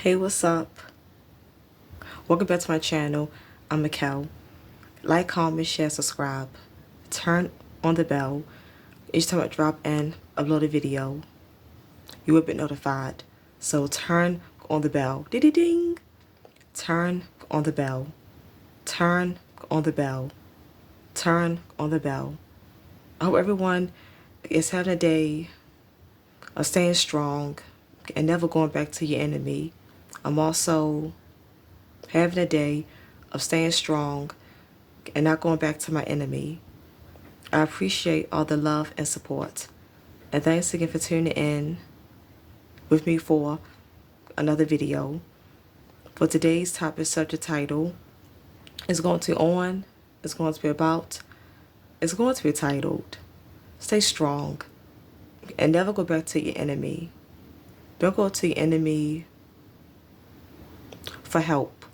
Hey, what's up? Welcome back to my channel. I'm Mikkel. Like, comment, share, subscribe. Turn on the bell. Each time I drop and upload a video, you will be notified. So turn on the bell. Ding! Turn on the bell. Turn on the bell. Turn on the bell. I hope everyone is having a day of staying strong and never going back to your enemy. I'm also having a day of staying strong and not going back to my enemy. I appreciate all the love and support. And thanks again for tuning in with me for another video. For today's topic subject title is going to be titled, Stay Strong and Never Go Back to Your Enemy. Don't go to your enemy for help.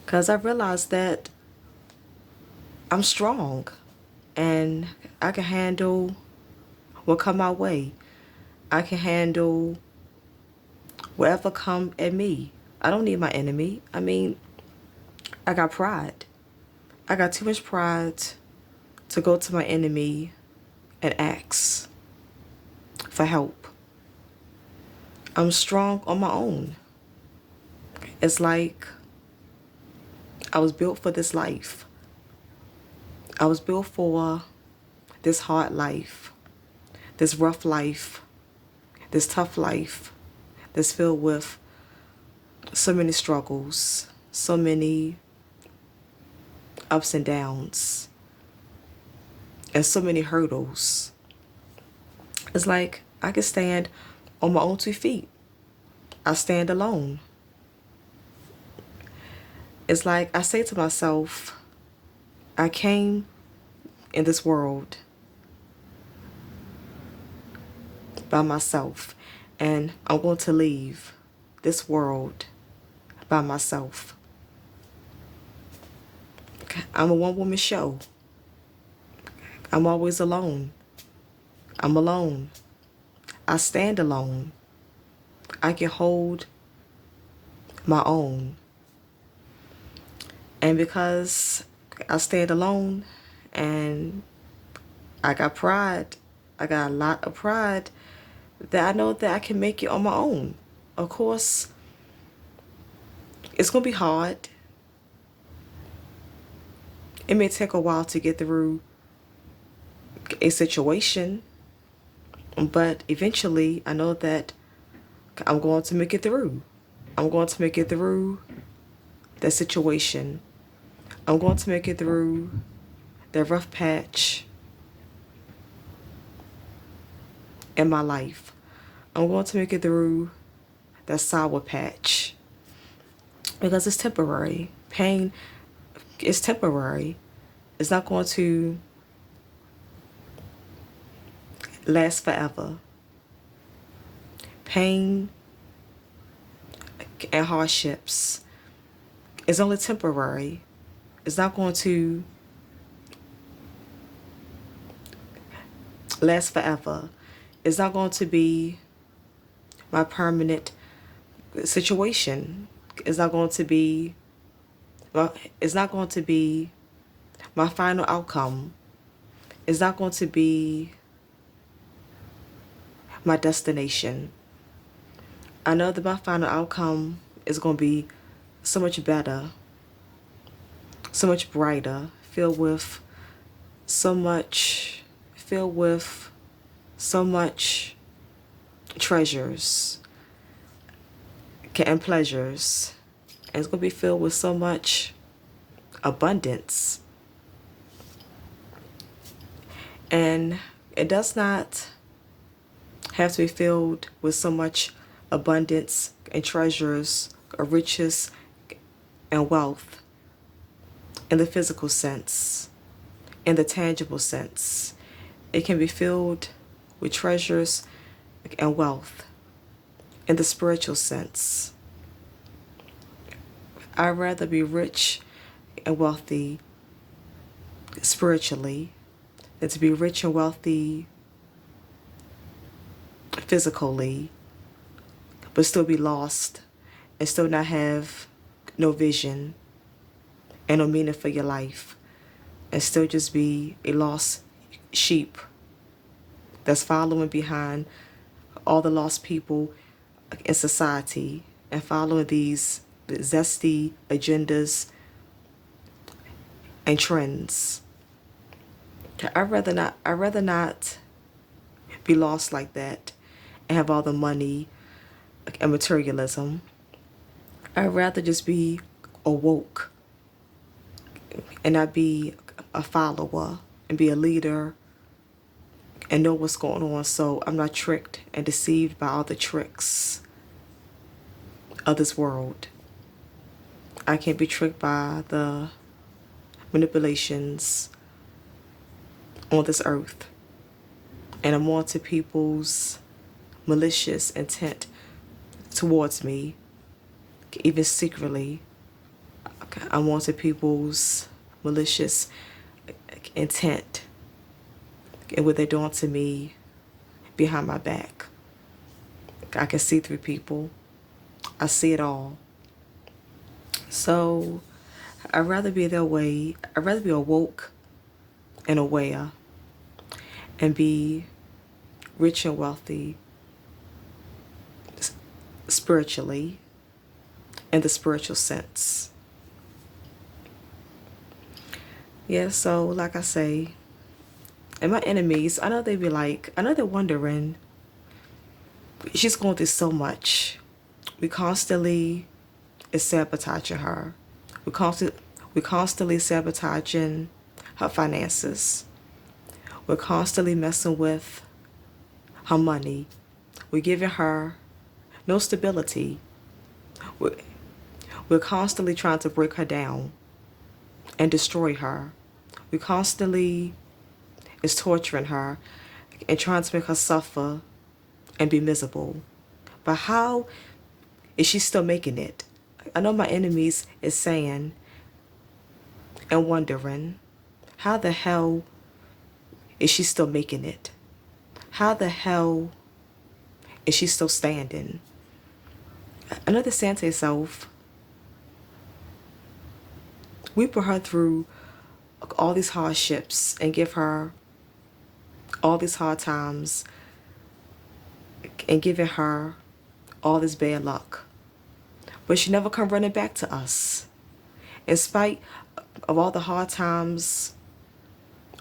Because I realized that I'm strong and I can handle what come my way. I can handle whatever come at me. I don't need my enemy. I mean, I got pride. I got too much pride to go to my enemy and ask for help. I'm strong on my own. It's like I was built for this life. I was built for this hard life, this rough life, this tough life that's filled with so many struggles, so many ups and downs, and so many hurdles. It's like I can stand on my own 2 feet. I stand alone. It's like I say to myself, I came in this world by myself, and I'm going to leave this world by myself. I'm a one-woman show. I'm always alone. I'm alone. I stand alone. I can hold my own. And because I stand alone and I got pride, I got a lot of pride, that I know that I can make it on my own. Of course, it's going to be hard. It may take a while to get through a situation, but eventually I know that I'm going to make it through. I'm going to make it through that situation. I'm going to make it through that rough patch in my life. I'm going to make it through that sour patch, because it's temporary. Pain is temporary. It's not going to last forever. Pain and hardships is only temporary. It's not going to last forever. It's not going to be my permanent situation. It's not going to be my final outcome. It's not going to be my destination. I know that my final outcome is going to be so much better, so much brighter, filled with so much treasures and pleasures. And it's going to be filled with so much abundance. And it does not have to be filled with so much abundance and treasures or riches and wealth in the physical sense, in the tangible sense. It can be filled with treasures and wealth in the spiritual sense. I'd rather be rich and wealthy spiritually than to be rich and wealthy physically, but still be lost and still not have no vision and no meaning for your life, and still just be a lost sheep that's following behind all the lost people in society and following these zesty agendas and trends. I'd rather not be lost like that and have all the money and materialism. I'd rather just be awoke and not be a follower and be a leader and know what's going on, so I'm not tricked and deceived by all the tricks of this world. I can't be tricked by the manipulations on this earth. And I'm on to people's malicious intent towards me, even secretly. I'm on to people's malicious intent and what they're doing to me behind my back. I can see through people. I see it all. So I'd rather be their way. I'd rather be awoke and aware and be rich and wealthy spiritually in the spiritual sense. Yeah, so like I say, and my enemies, I know they're wondering, she's going through so much. We constantly is sabotaging her. We constantly sabotaging her finances. We're constantly messing with her money. We're giving her no stability. We're constantly trying to break her down and destroy her. We constantly is torturing her and trying to make her suffer and be miserable. But how is she still making it? I know my enemies is saying and wondering, how the hell is she still making it? How the hell is she still standing? I know they're saying to herself, we put her through all these hardships and give her all these hard times and giving her all this bad luck. But she never come running back to us. In spite of all the hard times,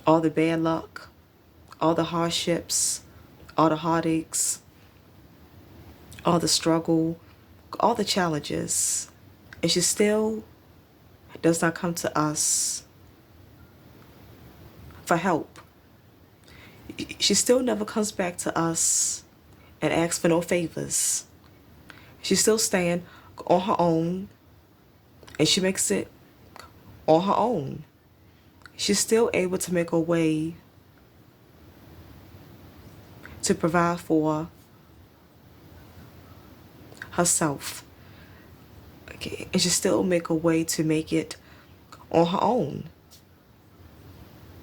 all the bad luck, all the hardships, all the heartaches, all the struggle, all the challenges, and she still does not come to us for help. She still never comes back to us and asks for no favors. She's still staying on her own, and she makes it on her own. She's still able to make a way to provide for herself. Okay. And she still make a way to make it on her own.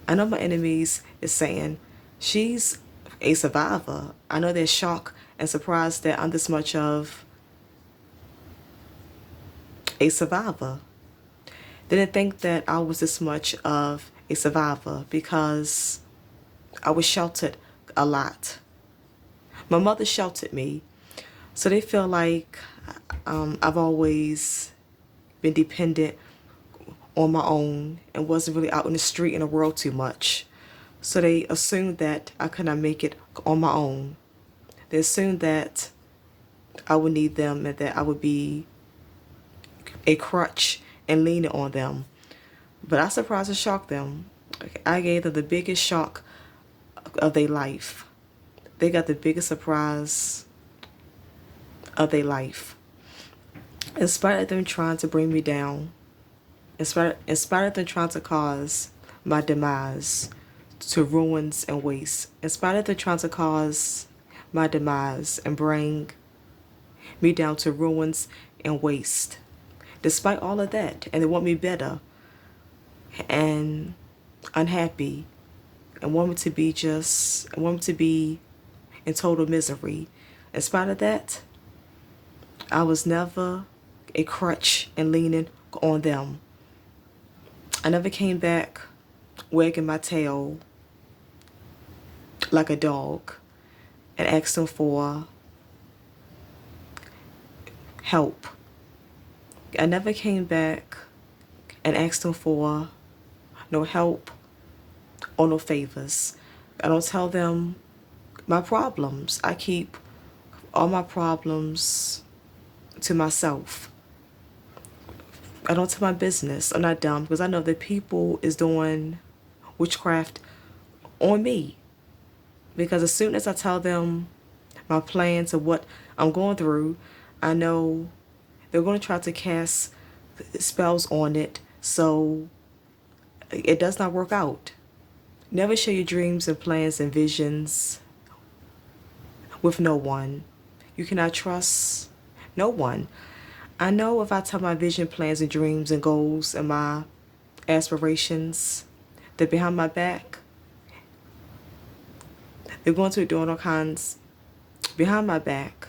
I know my enemies is saying she's a survivor. I know they're shocked and surprised that I'm this much of a survivor. They didn't think that I was this much of a survivor because I was sheltered a lot. My mother sheltered me, so they feel like I've always been dependent on my own and wasn't really out in the street in the world too much. So they assumed that I could not make it on my own. They assumed that I would need them and that I would be a crutch and leaning on them. But I surprised and shocked them. I gave them the biggest shock of their life. They got the biggest surprise of their life. In spite of them trying to bring me down, in spite of them trying to cause my demise to ruins and waste, in spite of them trying to cause my demise and bring me down to ruins and waste, despite all of that, and they want me better and unhappy and want me to be in total misery. In spite of that, I was never a crutch and leaning on them. I never came back wagging my tail like a dog and asked them for help. I never came back and asked them for no help or no favors. I don't tell them my problems. I keep all my problems to myself. I don't tell my business. I'm not dumb because I know that people is doing witchcraft on me. Because as soon as I tell them my plans of what I'm going through, I know they're going to try to cast spells on it so it does not work out. Never share your dreams and plans and visions with no one. You cannot trust no one. I know if I tell my vision, plans, and dreams and goals and my aspirations, that behind my back, they're going to be doing all kinds, behind my back,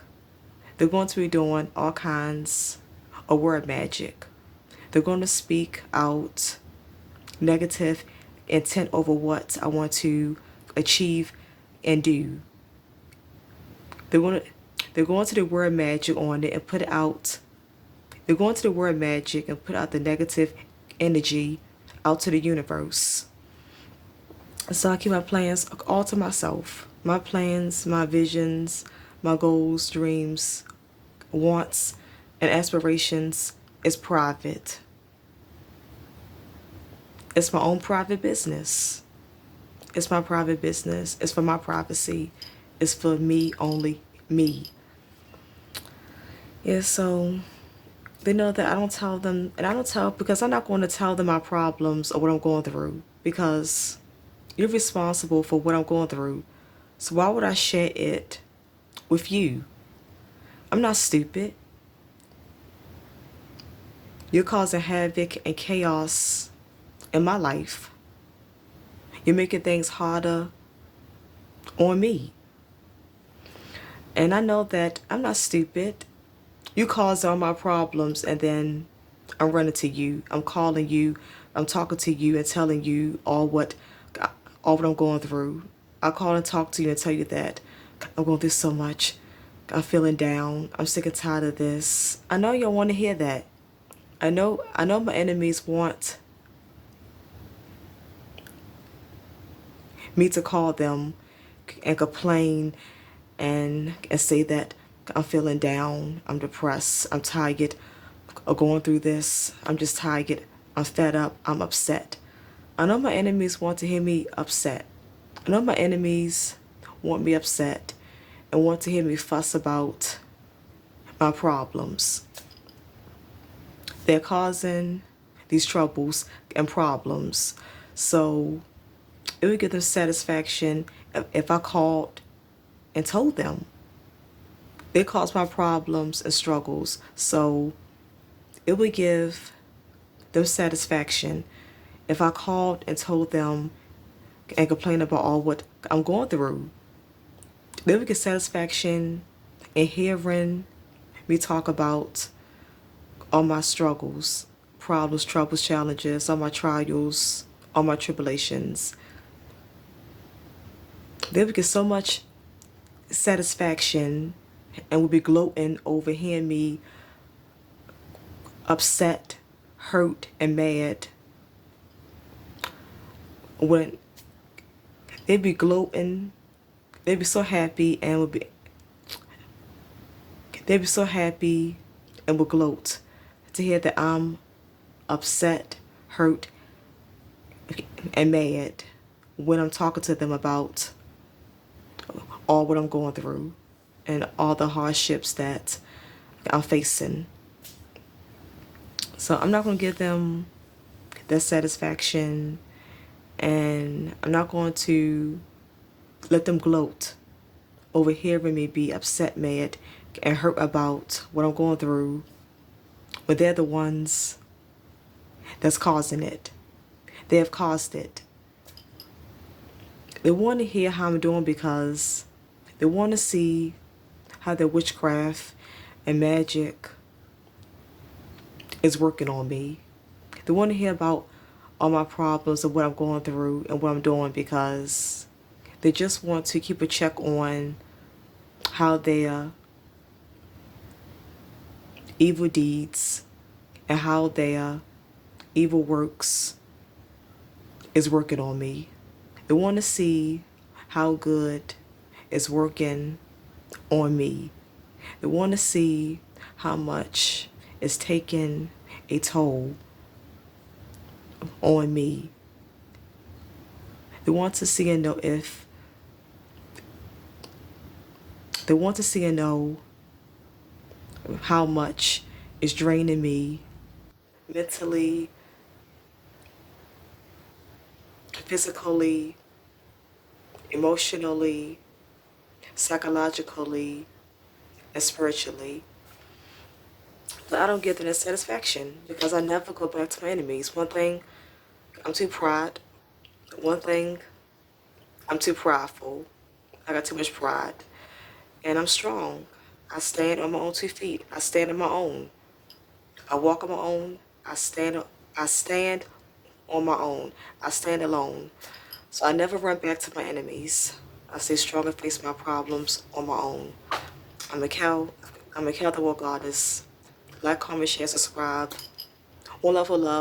they're going to be doing all kinds of word magic. They're going to speak out negative intent over what I want to achieve and do. They're going to do word magic on it and put it out. They're going to do word magic and put out the negative energy out to the universe. So I keep my plans all to myself. My plans, my visions, my goals, dreams, wants, and aspirations is private. It's my own private business. It's my private business. It's for my privacy. It's for me, only me. Yeah, so they know that I don't tell them, and I don't tell because I'm not going to tell them my problems or what I'm going through because you're responsible for what I'm going through. So why would I share it with you? I'm not stupid. You're causing havoc and chaos in my life. You're making things harder on me. And I know that I'm not stupid. You cause all my problems and then I'm running to you. I'm calling you. I'm talking to you and telling you all what I'm going through. I call and talk to you and tell you that I'm going through so much. I'm feeling down. I'm sick and tired of this. I know you don't want to hear that. I know my enemies want me to call them and complain and say that I'm feeling down, I'm depressed, I'm tired of going through this, I'm just tired, I'm fed up, I'm upset. I know my enemies want to hear me upset. I know my enemies want me upset and want to hear me fuss about my problems. They're causing these troubles and problems. So it would give them satisfaction if I called and told them. They cause my problems and struggles. So it would give them satisfaction if I called and told them and complained about all what I'm going through. They would get satisfaction in hearing me talk about all my struggles, problems, troubles, challenges, all my trials, all my tribulations. They would get so much satisfaction and would be gloating over hearing me upset, hurt, and mad. When they'd be gloating, they'd be so happy and they'd be so happy and would gloat to hear that I'm upset, hurt, and mad when I'm talking to them about all what I'm going through and all the hardships that I'm facing. So I'm not going to give them that satisfaction, and I'm not going to let them gloat over hearing me be upset, mad, and hurt about what I'm going through, but they're the ones that's causing it. They have caused it. They want to hear how I'm doing because they want to see how their witchcraft and magic is working on me. They want to hear about all my problems and what I'm going through and what I'm doing because they just want to keep a check on how their evil deeds and how their evil works is working on me. They want to see how good it's working on me. They want to see how much it's taking a toll on me. They want to see and know if they want to see and know how much it's draining me mentally, physically, emotionally, psychologically, and spiritually. But I don't get that satisfaction because I never go back to my enemies. One thing, I'm too proud. One thing, I'm too prideful. I got too much pride. And I'm strong. I stand on my own 2 feet. I stand on my own. I walk on my own. I stand on my own. I stand alone. So I never run back to my enemies. I stay strong and face my problems on my own. I'm a cow. I'm a cow, the war goddess. Like, comment, share, subscribe. One love, love.